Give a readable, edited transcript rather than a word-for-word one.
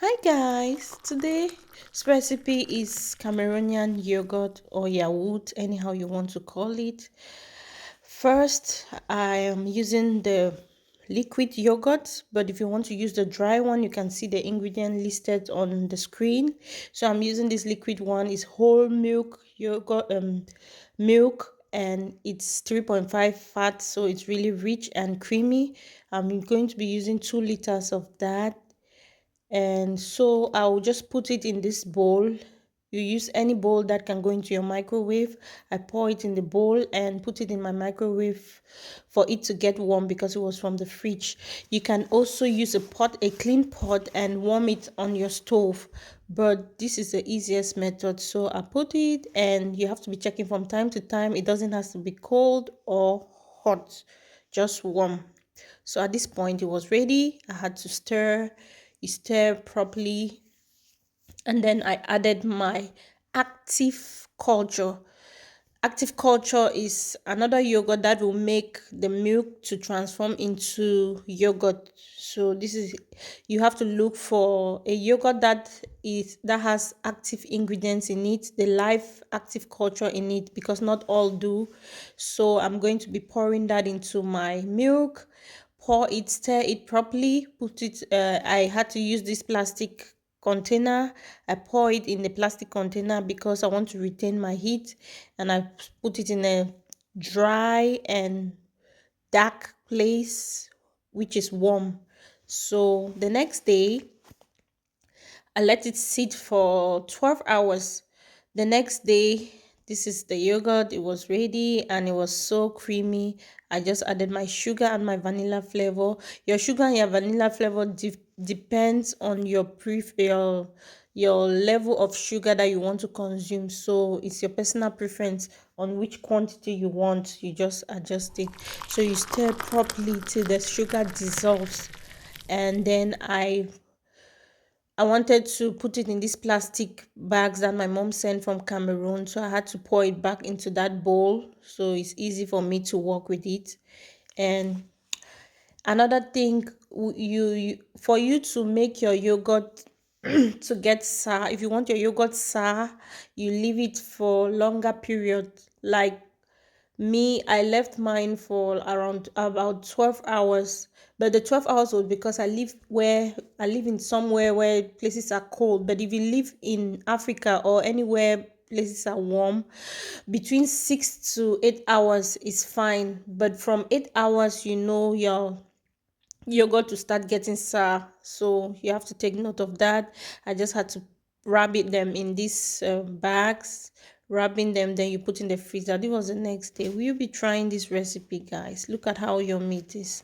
Hi guys, today's recipe is Cameroonian yogurt or Yaourt, anyhow you want to call it. First, I am using the liquid yogurt, but if you want to use the dry one, you can see the ingredient listed on the screen. So I'm using this liquid one. It's whole milk yogurt, milk, and it's 3.5 fat, so it's really rich and creamy. I'm going to be using 2 liters of that, and so I'll just put it in this bowl. You use any bowl that can go into your microwave. I pour it in the bowl and put it in my microwave for it to get warm because it was from the fridge. You can also use a clean pot, and warm it on your stove, but this is the easiest method. So I put it, and you have to be checking from time to time. It doesn't have to be cold or hot, just warm. So at this point, it was ready. I had to stir. You stir properly, and then I added my active culture. Active culture is another yogurt that will make the milk to transform into yogurt. So this is, you have to look for a yogurt that has active ingredients in it, the live active culture in it, because not all do. So I'm going to be pouring that into my milk. Pour it, stir it properly, put it, I had to use this plastic container. I pour it in the plastic container because I want to retain my heat, and I put it in a dry and dark place which is warm. So the next day I let it sit for 12 hours. The next day, this is the yogurt. It was ready and it was so creamy. I just added my sugar and my vanilla flavor. Your sugar and your vanilla flavor depends on your level of sugar that you want to consume. So it's your personal preference on which quantity you want. You just adjust it. So you stir properly till the sugar dissolves. And then I wanted to put it in these plastic bags that my mom sent from Cameroon, so I had to pour it back into that bowl so it's easy for me to work with it. And another thing, for you to make your yogurt to get sour, if you want your yogurt sour, you leave it for longer period. Like me, I left mine for around about 12 hours. But the 12 hours was because I live in somewhere where places are cold. But if you live in Africa or anywhere places are warm, between 6 to 8 hours is fine. But from 8 hours, your yogurt to start getting sour. So you have to take note of that. I just had to wrap them in these bags, wrapping them, then you put in the freezer. This was the next day. Will you be trying this recipe, guys? Look at how your meat is.